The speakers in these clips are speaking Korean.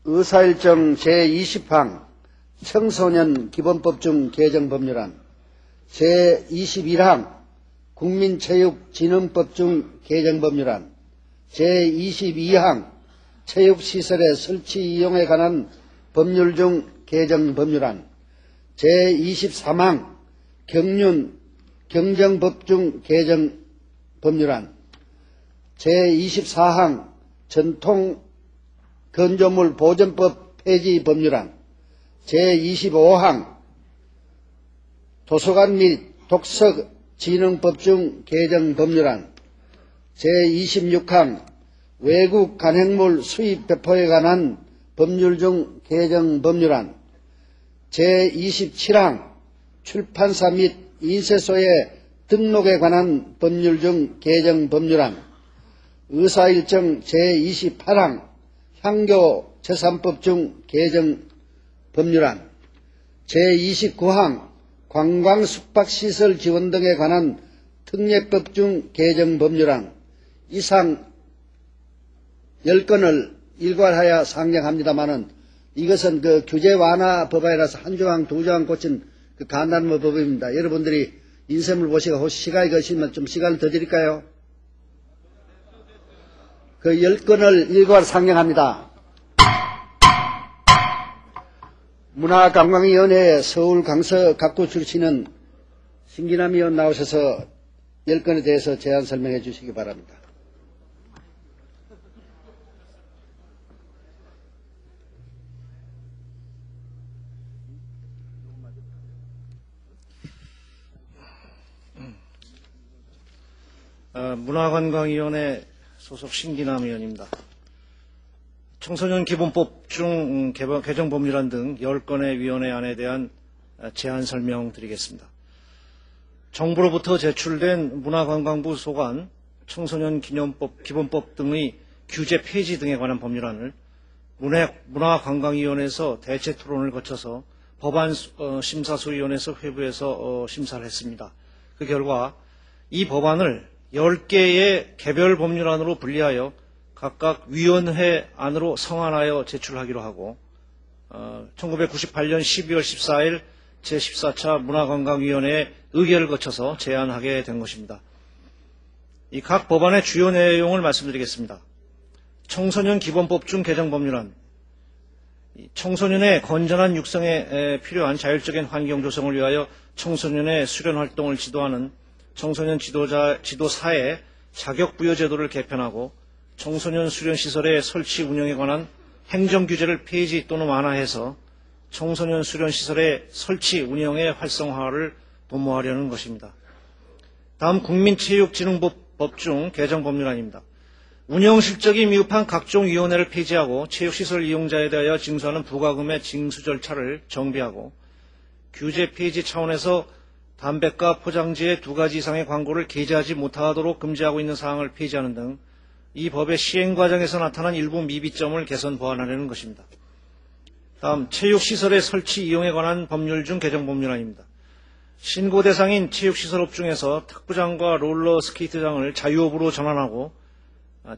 의사일정 제20항 청소년 기본법 중 개정 법률안, 제21항 국민체육진흥법 중 개정 법률안, 제22항 체육시설의 설치 이용에 관한 법률 중 개정 법률안, 제23항 경정법 중 개정 법률안, 제24항 전통건조물 보존법 폐지 법률안, 제25항 도서관 및 독서진흥법 중 개정 법률안, 제26항 외국 간행물 수입 배포에 관한 법률 중 개정 법률안, 제27항 출판사 및 인쇄소의 등록에 관한 법률 중 개정 법률안, 의사일정 제28항 향교재산법 중 개정 법률안, 제29항 관광숙박시설 지원 등에 관한 특례법 중 개정 법률안, 이상 10건을 일괄하여 상정합니다마는 이것은 규제 완화 법안이라서 한 조항, 두 조항 고친 간단한 법입니다. 여러분들이 인쇄물 보시고 혹시 시간이 거시면 좀 시간을 더 드릴까요? 10건을 일괄 상정합니다. 문화관광위원회 서울 강서 각구 출신은 신기남 의원 나오셔서 10건에 대해서 제안 설명해 주시기 바랍니다. 문화관광위원회 소속 신기남 의원입니다. 청소년 기본법 중 개정 법률안 등 10건의 위원회안에 대한 제안 설명드리겠습니다. 정부로부터 제출된 문화관광부 소관 청소년 기본법 등의 규제 폐지 등에 관한 법률안을 문화관광위원회에서 대체 토론을 거쳐서 법안 심사소위원회에서 회부해서 심사를 했습니다. 그 결과 이 법안을 10개의 개별 법률안으로 분리하여 각각 위원회 안으로 성안하여 제출하기로 하고 1998년 12월 14일 제14차 문화관광위원회의 의결을 거쳐서 제안하게 된 것입니다. 이 각 법안의 주요 내용을 말씀드리겠습니다. 청소년 기본법 중 개정 법률안, 청소년의 건전한 육성에 필요한 자율적인 환경 조성을 위하여 청소년의 수련 활동을 지도하는 청소년 지도사의 자격 부여 제도를 개편하고 청소년 수련시설의 설치 운영에 관한 행정규제를 폐지 또는 완화해서 청소년 수련시설의 설치 운영의 활성화를 도모하려는 것입니다. 다음 국민체육진흥법 중 개정 법률안입니다. 운영 실적이 미흡한 각종 위원회를 폐지하고 체육시설 이용자에 대하여 징수하는 부과금의 징수 절차를 정비하고 규제 폐지 차원에서 담배가 포장지에 2가지 이상의 광고를 게재하지 못하도록 금지하고 있는 사항을 폐지하는 등 이 법의 시행 과정에서 나타난 일부 미비점을 개선 보완하려는 것입니다. 다음 체육시설의 설치 이용에 관한 법률 중 개정 법률안입니다. 신고 대상인 체육시설업 중에서 탁구장과 롤러스케이트장을 자유업으로 전환하고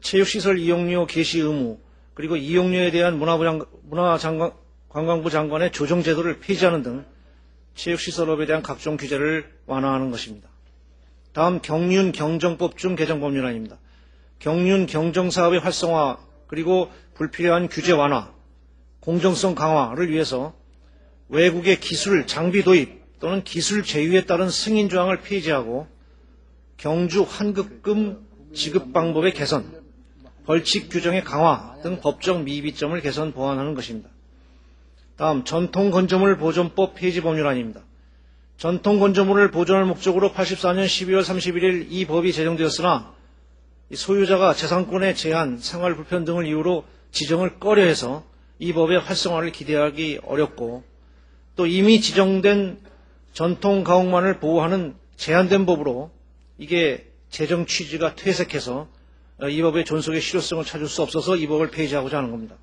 체육시설 이용료 개시 의무 그리고 이용료에 대한 문화관광부 장관의 조정제도를 폐지하는 등 체육시설업에 대한 각종 규제를 완화하는 것입니다. 다음 경륜경정법 중 개정 법률안입니다. 경륜경정사업의 활성화 그리고 불필요한 규제 완화, 공정성 강화를 위해서 외국의 기술 장비 도입 또는 기술 제휴에 따른 승인 조항을 폐지하고 경주 환급금 지급 방법의 개선, 벌칙 규정의 강화 등 법적 미비점을 개선 보완하는 것입니다. 다음 전통건조물 보존법 폐지 법률안입니다. 전통건조물을 보존할 목적으로 84년 12월 31일 이 법이 제정되었으나 소유자가 재산권의 제한, 생활 불편 등을 이유로 지정을 꺼려해서 이 법의 활성화를 기대하기 어렵고 또 이미 지정된 전통 가옥만을 보호하는 제한된 법으로 이게 제정 취지가 퇴색해서 이 법의 존속의 실효성을 찾을 수 없어서 이 법을 폐지하고자 하는 겁니다.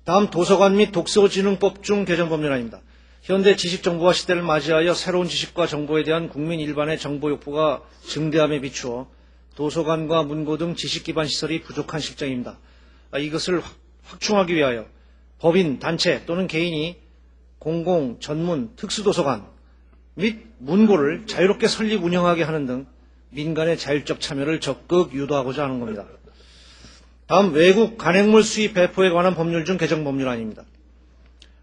다음 도서관 및 독서진흥법 중 개정 법률안입니다. 현대 지식정보화 시대를 맞이하여 새로운 지식과 정보에 대한 국민 일반의 정보 욕구가 증대함에 비추어 도서관과 문고 등 지식 기반 시설이 부족한 실정입니다. 이것을 확충하기 위하여 법인, 단체 또는 개인이 공공, 전문, 특수도서관 및 문고를 자유롭게 설립 운영하게 하는 등 민간의 자율적 참여를 적극 유도하고자 하는 겁니다. 다음 외국 간행물 수입 배포에 관한 법률 중 개정 법률안입니다.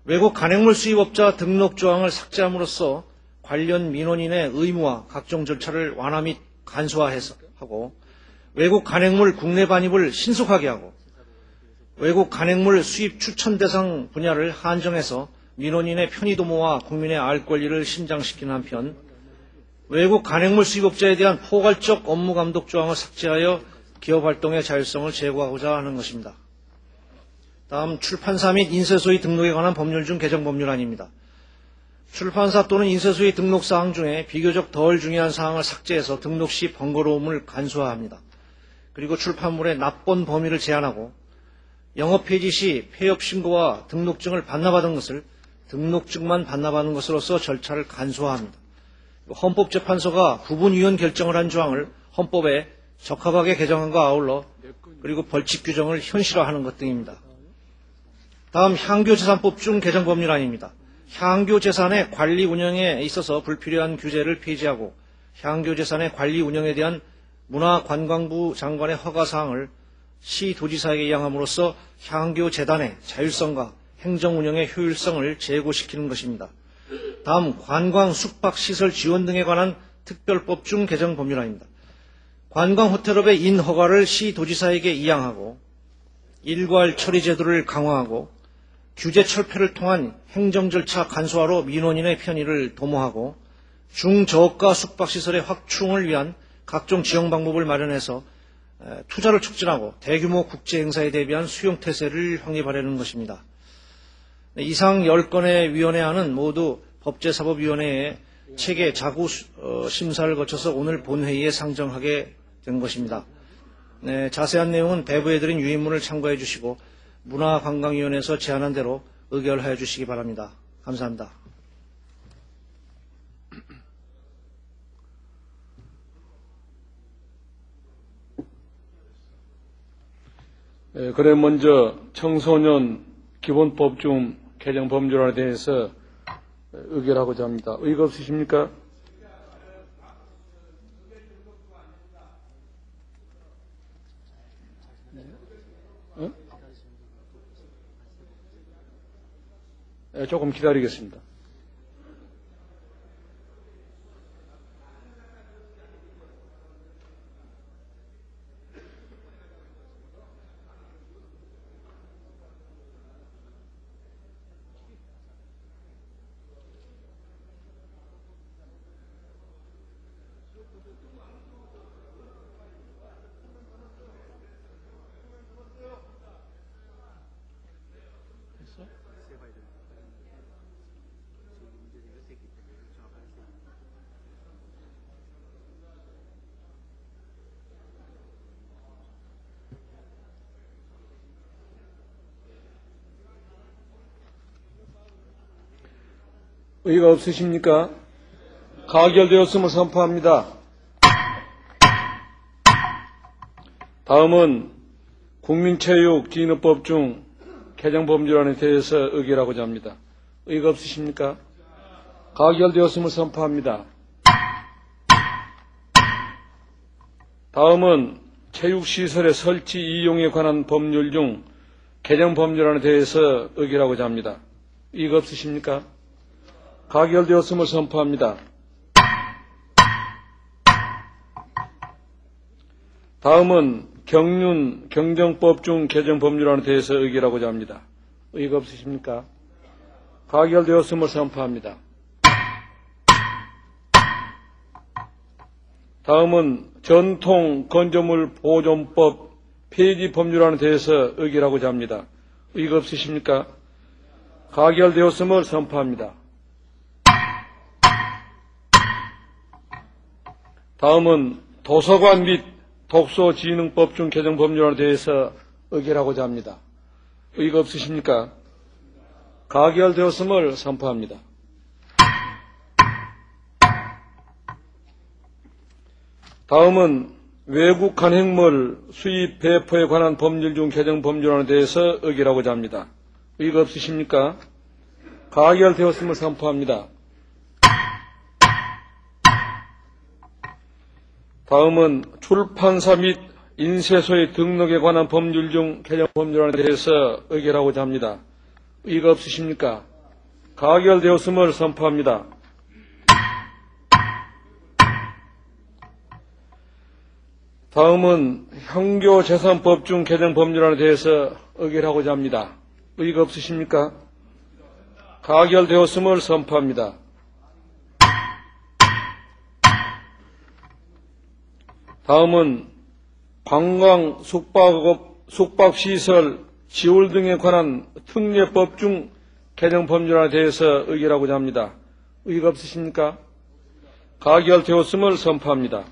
외국 간행물 수입업자 등록 조항을 삭제함으로써 관련 민원인의 의무와 각종 절차를 완화 및 간소화하고 외국 간행물 국내 반입을 신속하게 하고 외국 간행물 수입 추천 대상 분야를 한정해서 민원인의 편의 도모와 국민의 알 권리를 신장시키는 한편 외국 간행물 수입업자에 대한 포괄적 업무 감독 조항을 삭제하여 기업 활동의 자율성을 제고하고자 하는 것입니다. 다음 출판사 및 인쇄소의 등록에 관한 법률 중 개정 법률안입니다. 출판사 또는 인쇄소의 등록 사항 중에 비교적 덜 중요한 사항을 삭제해서 등록 시 번거로움을 간소화합니다. 그리고 출판물의 납본 범위를 제한하고 영업 폐지 시 폐업 신고와 등록증을 반납하던 것을 등록증만 반납하는 것으로서 절차를 간소화합니다. 헌법재판소가 부분위헌 결정을 한 조항을 헌법에 적합하게 개정한과 아울러 그리고 벌칙 규정을 현실화하는 것 등입니다. 다음 향교재산법 중 개정 법률안입니다. 향교재산의 관리 운영에 있어서 불필요한 규제를 폐지하고 향교재산의 관리 운영에 대한 문화관광부 장관의 허가사항을 시도지사에게 이양함으로써 향교재단의 자율성과 행정운영의 효율성을 제고시키는 것입니다. 다음 관광, 숙박, 시설 지원 등에 관한 특별법 중 개정 법률안입니다. 관광호텔업의 인허가를 시도지사에게 이양하고 일괄 처리 제도를 강화하고 규제 철폐를 통한 행정 절차 간소화로 민원인의 편의를 도모하고 중저가 숙박시설의 확충을 위한 각종 지원 방법을 마련해서 투자를 촉진하고 대규모 국제행사에 대비한 수용태세를 확립하려는 것입니다. 이상 10건의 위원회안은 모두 법제사법위원회의 체계 자구 심사를 거쳐서 오늘 본회의에 상정하게 된 것입니다. 자세한 내용은 배부해드린 유인문을 참고해 주시고 문화관광위원회에서 제안한 대로 의결하여 주시기 바랍니다. 감사합니다. 그래 먼저 청소년 기본법 중 개정 법률안에 대해서 의결하고자 합니다. 의가 없으십니까? 조금 기다리겠습니다. 의가 없으십니까? 가결되었음을 선포합니다. 다음은 국민체육진흥법 중 개정 법률안에 대해서 의결하고자 합니다. 의가 없으십니까? 가결되었음을 선포합니다. 다음은 체육시설의 설치 이용에 관한 법률 중 개정 법률안에 대해서 의결하고자 합니다. 의가 없으십니까? 가결되었음을 선포합니다. 다음은 경륜 경정법 중 개정 법률안에 대해서 의결하고자 합니다. 의가 없으십니까? 가결되었음을 선포합니다. 다음은 전통 건조물 보존법 폐지 법률안에 대해서 의결하고자 합니다. 의가 없으십니까? 가결되었음을 선포합니다. 다음은 도서관 및 독서진흥법 중 개정 법률안에 대해서 의결하고자 합니다. 의가 없으십니까? 가결되었음을 선포합니다. 다음은 외국 간행물 수입 배포에 관한 법률 중 개정 법률안에 대해서 의결하고자 합니다. 의가 없으십니까? 가결되었음을 선포합니다. 다음은 출판사 및 인쇄소의 등록에 관한 법률 중 개정 법률안에 대해서 의결하고자 합니다. 의가 없으십니까? 가결되었음을 선포합니다. 다음은 형교재산법 중 개정 법률안에 대해서 의결하고자 합니다. 의가 없으십니까? 가결되었음을 선포합니다. 다음은 관광, 숙박시설, 지울 등에 관한 특례법 중 개정 법률안에 대해서 의결하고자 합니다. 의가 없으십니까? 가결되었음을 선포합니다.